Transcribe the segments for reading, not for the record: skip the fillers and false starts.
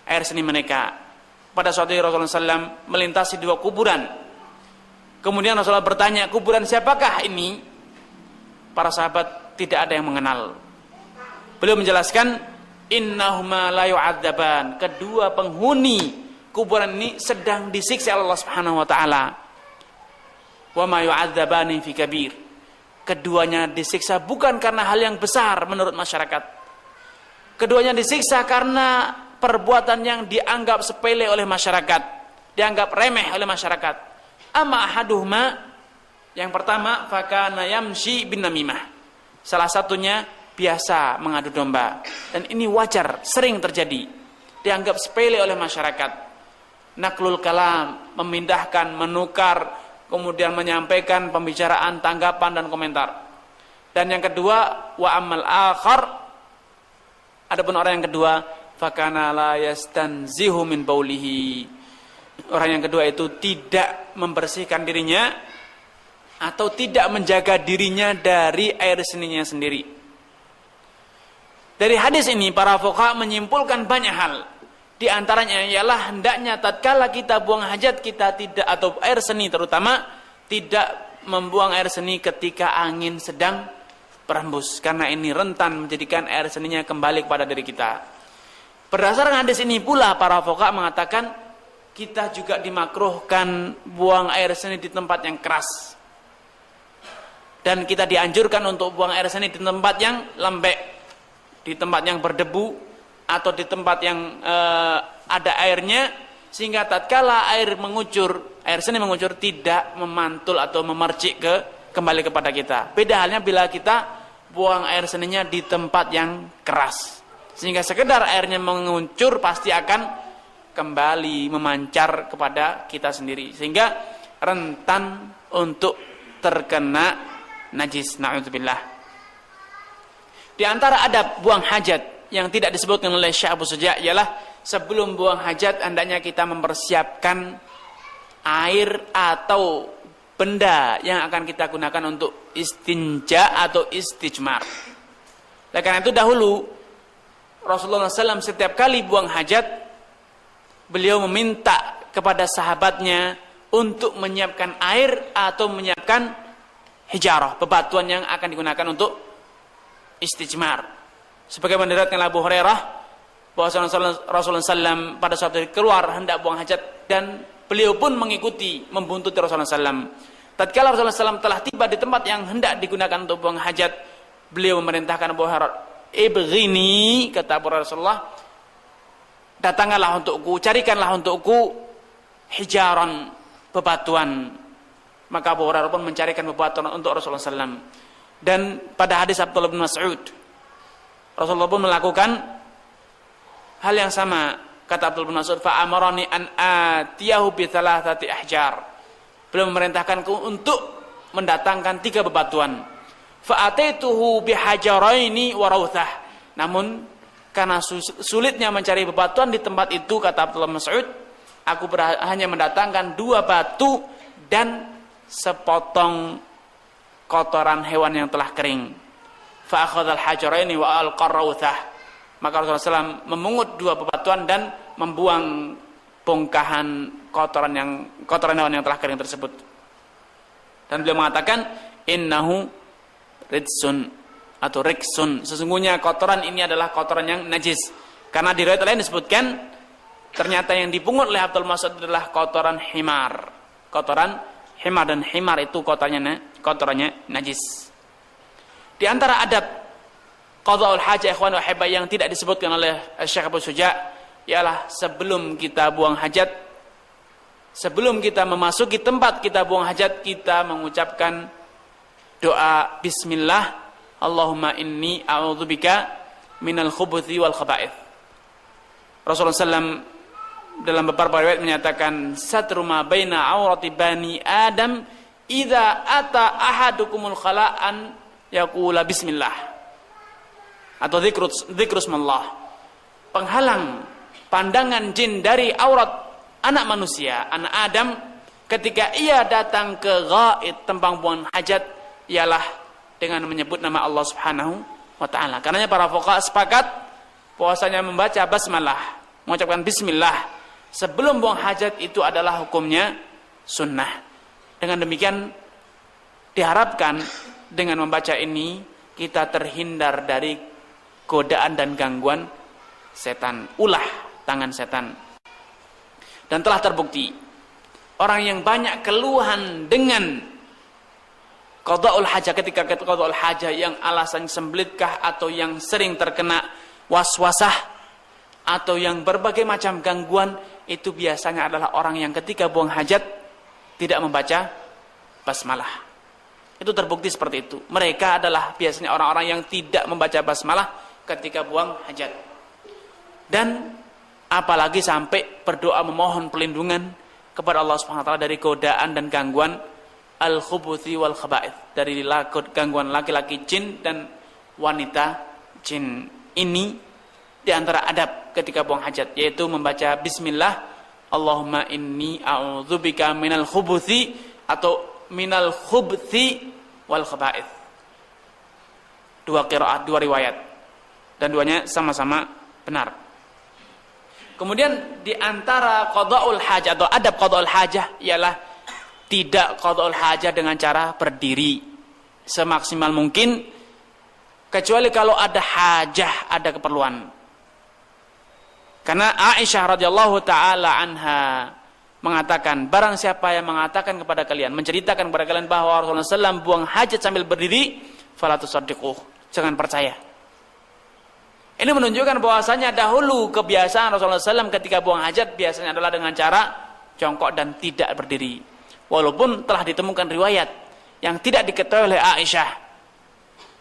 air seni mereka. Pada suatu hari Rasulullah SAW melintasi dua kuburan. Kemudian Rasulullah bertanya, kuburan siapakah ini? Para sahabat tidak ada yang mengenal. Beliau menjelaskan, innahuma la yu'adzaban. Kedua penghuni kuburan ini sedang disiksa Allah Subhanahu wa taala. Wa ma yu'adzabani fi kabir. Keduanya disiksa bukan karena hal yang besar menurut masyarakat. Keduanya disiksa karena perbuatan yang dianggap sepele oleh masyarakat, dianggap remeh oleh masyarakat. Amma ahaduhuma, yang pertama, fakana yamshi bin namimah. Salah satunya biasa mengadu domba, dan ini wajar, sering terjadi, dianggap sepele oleh masyarakat. Naklul kalam, memindahkan, menukar, kemudian menyampaikan pembicaraan, tanggapan dan komentar. Dan yang kedua, wa amal akhar, adapun orang yang kedua, fakana la yastanzihu min baulihi. Orang yang kedua itu tidak membersihkan dirinya atau tidak menjaga dirinya dari air seninya sendiri. Dari hadis ini para fuqaha menyimpulkan banyak hal. Di antaranya ialah hendaknya tatkala kita buang hajat kita tidak, atau air seni terutama, tidak membuang air seni ketika angin sedang berhembus, karena ini rentan menjadikan air seninya kembali kepada diri kita. Berdasarkan hadis ini pula para fuqaha mengatakan kita juga dimakruhkan buang air seni di tempat yang keras. Dan kita dianjurkan untuk buang air seni di tempat yang lembek, di tempat yang berdebu, atau di tempat yang ada airnya, sehingga tatkala air seni mengucur tidak memantul atau memercik kembali kepada kita. Beda halnya bila kita buang air seninya di tempat yang keras, sehingga sekedar airnya mengucur pasti akan kembali memancar kepada kita sendiri, sehingga rentan untuk terkena najis. Na'udzubillah. Di antara adab buang hajat yang tidak disebutkan oleh Syekh Abu Suja ialah sebelum buang hajat hendaknya kita mempersiapkan air atau benda yang akan kita gunakan untuk istinja atau istijmar. Oleh karena itu dahulu Rasulullah SAW setiap kali buang hajat, beliau meminta kepada sahabatnya untuk menyiapkan air atau menyiapkan hijarah, bebatuan yang akan digunakan untuk istijmar. Sebagaimana diriwayatkan Abu Hurairah bahwa Rasulullah SAW pada suatu hari keluar hendak buang hajat, dan beliau pun mengikuti, membuntuti Rasulullah SAW. Tatkala Rasulullah SAW telah tiba di tempat yang hendak digunakan untuk buang hajat, beliau memerintahkan Abu Hurairah, ibghini, kata Abu Rasulullah, datanglah untukku, carikanlah untukku hijaran, bebatuan. Maka Abu Hurairah pun mencarikan bebatuan untuk Rasulullah SAW. Dan pada hadis Abdullah bin Mas'ud, Rasulullah pun melakukan hal yang sama. Kata Abdullah bin Mas'ud, fa'amarani an atiyahu bi thalathati ahjar. Beliau memerintahkanku untuk mendatangkan 3 bebatuan. Fa'ataituhu bihajaraini wa rawthah. Namun karena sulitnya mencari bebatuan di tempat itu, kata Abdullah bin Mas'ud, aku hanya mendatangkan 2 batu dan sepotong kotoran hewan yang telah kering. Fa akhadhal hajaraini wa alqarrawthah. Maka Rasulullah SAW memungut 2 bebatuan dan membuang bongkahan kotoran hewan yang telah kering tersebut. Dan beliau mengatakan, innahu ridsun atau riksun. Sesungguhnya kotoran ini adalah kotoran yang najis. Karena di riwayat lain disebutkan ternyata yang dipungut oleh Abdul Mas'ud adalah kotoran himar. Kotoran himar, dan himar itu kotorannya najis. Di antara adab qadha'ul hajah ikhwan wa hibah yang tidak disebutkan oleh Syekh Abu Suja ialah sebelum kita buang hajat, sebelum kita memasuki tempat kita buang hajat, kita mengucapkan doa bismillah, Allahumma inni a'udzubika minal khubuthi wal khaba'ith. Rasulullah SAW dalam beberapa riwayat menyatakan satru ma baina aurati bani Adam idza ata ahadukumul khala'an yaqula bismillah, atau dzikrusmallah, penghalang pandangan jin dari aurat anak manusia, anak Adam, ketika ia datang ke ghaid, tempat buang hajat, ialah dengan menyebut nama Allah Subhanahu wa taala. Karenanya para fuqaha sepakat bahwasanya membaca basmalah mengucapkan bismillah sebelum buang hajat itu adalah hukumnya sunnah. Dengan demikian diharapkan dengan membaca ini kita terhindar dari godaan dan gangguan setan, ulah tangan setan. Dan telah terbukti orang yang banyak keluhan dengan qada'ul hajah, ketika qada'ul hajah yang alasan sembelitkah atau yang sering terkena waswasah atau yang berbagai macam gangguan, itu biasanya adalah orang yang ketika buang hajat tidak membaca basmalah. Itu terbukti seperti itu. Mereka adalah biasanya orang-orang yang tidak membaca basmalah ketika buang hajat. Dan apalagi sampai berdoa memohon perlindungan kepada Allah Subhanahu wa taala dari godaan dan gangguan al-khubuthi wal khaba'ith, dari gangguan laki-laki jin dan wanita jin. Ini di antara adab ketika buang hajat, yaitu membaca bismillah, Allahumma inni a'udzubika minal khubuthi atau minal khubthi wal khaba'ith. Dua qiraat, dua riwayat, dan duanya sama-sama benar. Kemudian di antara qada'ul hajah atau adab qada'ul hajah ialah tidak qada'ul hajah dengan cara berdiri semaksimal mungkin, kecuali kalau ada hajah, ada keperluan. Karena Aisyah radhiyallahu taala anha mengatakan, barang siapa yang mengatakan kepada kalian, menceritakan kepada kalian bahwa Rasulullah SAW buang hajat sambil berdiri, fala tusaddiquh, jangan percaya. Ini menunjukkan bahwasanya dahulu kebiasaan Rasulullah SAW ketika buang hajat biasanya adalah dengan cara jongkok dan tidak berdiri. Walaupun telah ditemukan riwayat yang tidak diketahui oleh Aisyah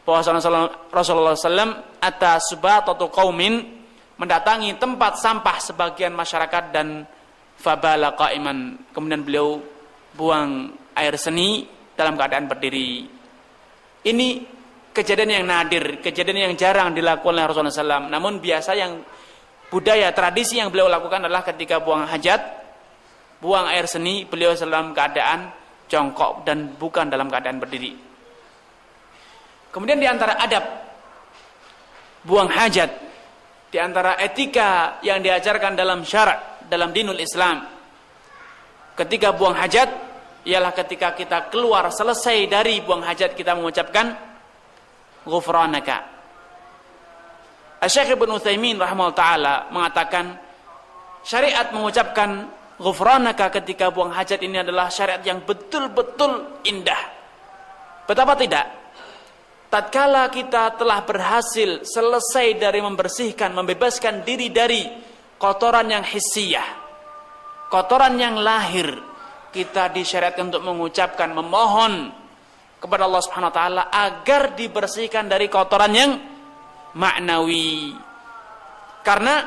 bahwasanya Rasulullah SAW atas subatatu qaumin, mendatangi tempat sampah sebagian masyarakat dan fabala qa'iman, kemudian beliau buang air seni dalam keadaan berdiri. Ini kejadian yang nadir, kejadian yang jarang dilakukan oleh Rasulullah SAW. Namun biasa yang budaya, tradisi yang beliau lakukan adalah ketika buang hajat, buang air seni, beliau dalam keadaan jongkok dan bukan dalam keadaan berdiri. Kemudian di antara adab buang hajat, di antara etika yang diajarkan dalam syarak, dalam dinul Islam, ketika buang hajat ialah ketika kita keluar selesai dari buang hajat kita mengucapkan ghufranaka. Asy-Syaikh Ibnu Utsaimin rahimahullah taala mengatakan syariat mengucapkan ghufranaka ketika buang hajat ini adalah syariat yang betul-betul indah. Betapa tidak? Tatkala kita telah berhasil selesai dari membersihkan, membebaskan diri dari kotoran yang hissiyah, kotoran yang lahir, kita disyariatkan untuk mengucapkan, memohon kepada Allah Subhanahu wa taala agar dibersihkan dari kotoran yang maknawi. Karena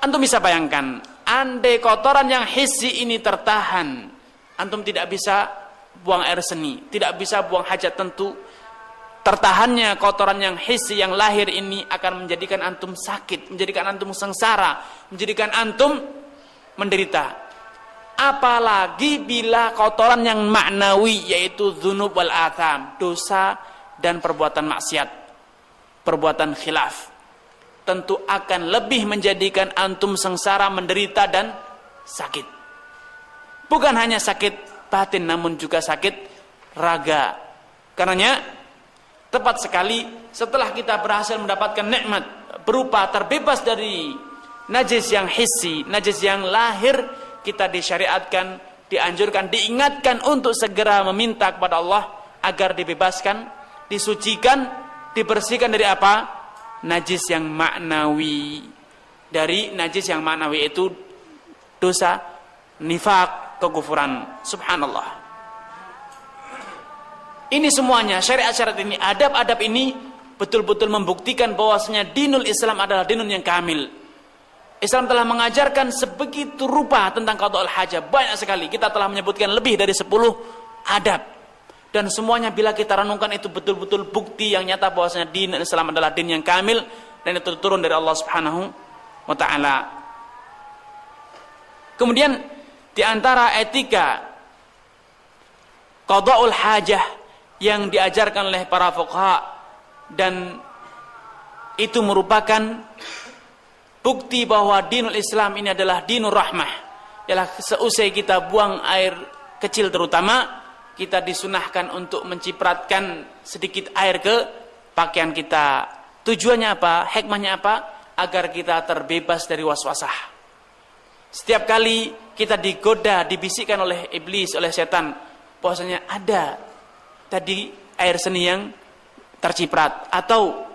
antum bisa bayangkan, andai kotoran yang hissi ini tertahan, antum tidak bisa buang air seni, tidak bisa buang hajat, tentu tertahannya kotoran yang hissi yang lahir ini akan menjadikan antum sakit, menjadikan antum sengsara, menjadikan antum menderita. Apalagi bila kotoran yang maknawi, yaitu dzunub wal atham, dosa dan perbuatan maksiat, perbuatan khilaf, tentu akan lebih menjadikan antum sengsara, menderita dan sakit. Bukan hanya sakit batin, namun juga sakit raga. Karenanya tepat sekali setelah kita berhasil mendapatkan nikmat berupa terbebas dari najis yang hissi, najis yang lahir, kita disyariatkan, dianjurkan, diingatkan untuk segera meminta kepada Allah agar dibebaskan, disucikan, dibersihkan dari apa? Najis yang maknawi. Dari najis yang maknawi itu dosa, nifaq, kekufuran. Subhanallah. Ini semuanya, syariat-syariat ini, adab-adab ini betul-betul membuktikan bahwasanya dinul Islam adalah dinun yang kamil. Islam telah mengajarkan sebegitu rupa tentang qada'ul hajah, banyak sekali. Kita telah menyebutkan lebih dari 10 adab. Dan semuanya bila kita renungkan itu betul-betul bukti yang nyata bahwasanya din Islam adalah din yang kamil dan itu turun dari Allah Subhanahu wa taala. Kemudian di antara etika qada'ul hajah yang diajarkan oleh para fuqaha, dan itu merupakan bukti bahwa dinul Islam ini adalah dinur rahmah, ialah seusai kita buang air kecil terutama, kita disunahkan untuk mencipratkan sedikit air ke pakaian kita. Tujuannya apa? Hikmahnya apa? Agar kita terbebas dari waswasah. Setiap kali kita digoda, dibisikkan oleh iblis, oleh setan, bahwasanya ada tadi air seni yang terciprat, atau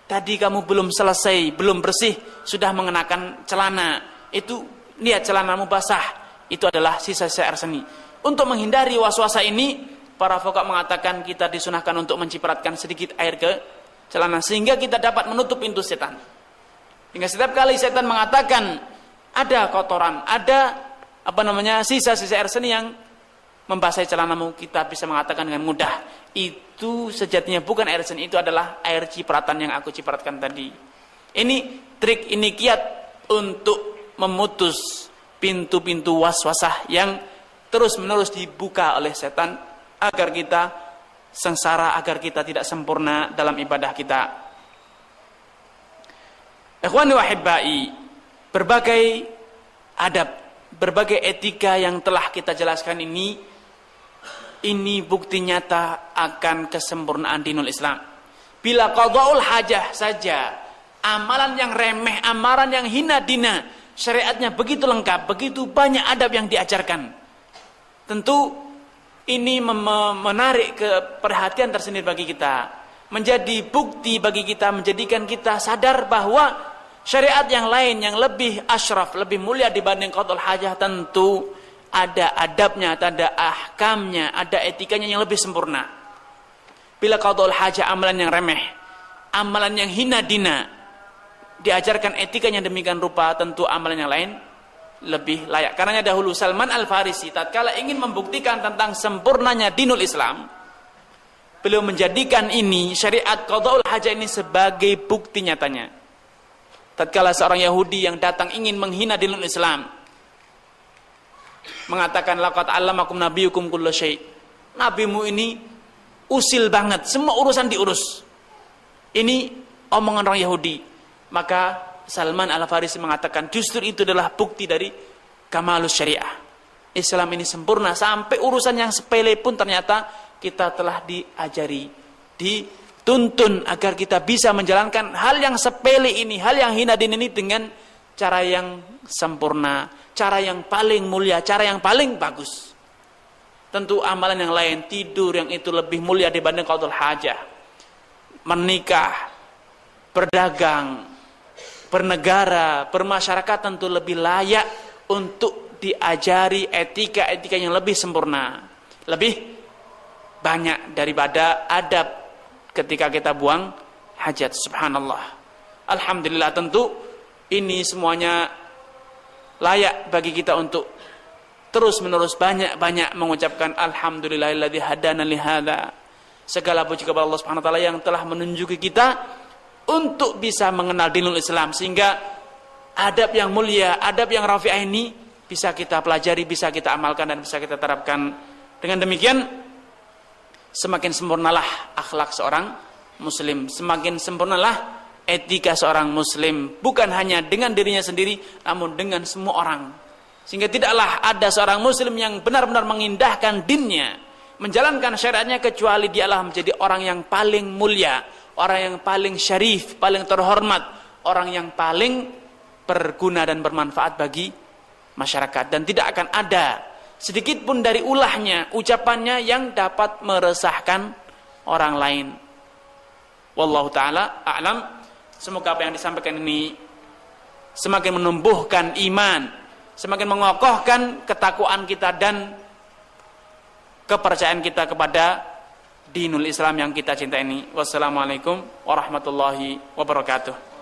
tadi kamu belum selesai, belum bersih, sudah mengenakan celana, itu lihat celanamu basah, itu adalah sisa-sisa air seni. Untuk menghindari waswasa ini, para fuqaha mengatakan kita disunahkan untuk mencipratkan sedikit air ke celana, sehingga kita dapat menutup pintu setan. Hingga setiap kali setan mengatakan ada kotoran, ada sisa-sisa air seni yang membasahi celanamu, kita bisa mengatakan dengan mudah, itu sejatinya bukan air seni, itu adalah air cipratan yang aku cipratkan tadi. Ini trik, ini kiat untuk memutus pintu-pintu waswasah yang terus-menerus dibuka oleh setan agar kita sengsara, agar kita tidak sempurna dalam ibadah kita. Ikhwani wa hibbai, berbagai adab, berbagai etika yang telah kita jelaskan ini bukti nyata akan kesempurnaan dinul Islam. Bila qada'ul hajah saja, amalan yang remeh, amalan yang hina dina, syariatnya begitu lengkap, begitu banyak adab yang diajarkan. Tentu ini menarik perhatian tersendiri bagi kita, menjadi bukti bagi kita, menjadikan kita sadar bahwa syariat yang lain yang lebih asyraf, lebih mulia dibanding qada'ul hajah, tentu ada adabnya, ada ahkamnya, ada etikanya yang lebih sempurna. Bila qada'ul hajah amalan yang remeh, amalan yang hina dina, diajarkan etikanya demikian rupa, tentu amalan yang lain lebih layak. Karena dahulu Salman Al-Farisi tatkala ingin membuktikan tentang sempurnanya dinul Islam, beliau menjadikan ini syariat qada'ul hajah ini sebagai bukti nyatanya. Tatkala seorang Yahudi yang datang ingin menghina dinul Islam, mengatakan laqad 'allamakum nabiyukum kulla syai', nabimu ini usil banget, semua urusan diurus. Ini omongan orang Yahudi. Maka Salman Al-Farisi mengatakan justru itu adalah bukti dari kamalus syariah. Islam ini sempurna, sampai urusan yang sepele pun ternyata kita telah diajari, dituntun agar kita bisa menjalankan hal yang sepele ini, hal yang hina din ini dengan cara yang sempurna, cara yang paling mulia, cara yang paling bagus. Tentu amalan yang lain, tidur yang itu lebih mulia dibanding qada'ul hajah. Menikah, berdagang, bernegara, bermasyarakat tentu lebih layak untuk diajari etika-etika yang lebih sempurna, lebih banyak daripada adab ketika kita buang hajat. Subhanallah. Alhamdulillah, tentu ini semuanya layak bagi kita untuk terus-menerus banyak-banyak mengucapkan alhamdulillahilladzi hadana li hadza. Segala puji kepada Allah Subhanahu wa taala yang telah menunjuki kita untuk bisa mengenal dinul Islam, sehingga adab yang mulia, adab yang rafi'ah ini bisa kita pelajari, bisa kita amalkan dan bisa kita terapkan. Dengan demikian semakin sempurnalah akhlak seorang muslim, semakin sempurnalah etika seorang muslim, bukan hanya dengan dirinya sendiri namun dengan semua orang. Sehingga tidaklah ada seorang muslim yang benar-benar mengindahkan dinnya, menjalankan syariatnya, kecuali dialah menjadi orang yang paling mulia, orang yang paling syarif, paling terhormat, orang yang paling berguna dan bermanfaat bagi masyarakat. Dan tidak akan ada sedikit pun dari ulahnya, ucapannya yang dapat meresahkan orang lain. Wallahu ta'ala a'lam. Semoga apa yang disampaikan ini semakin menumbuhkan iman, semakin mengokohkan ketakwaan kita dan kepercayaan kita kepada dinul Islam yang kita cintai ini. Wassalamualaikum warahmatullahi wabarakatuh.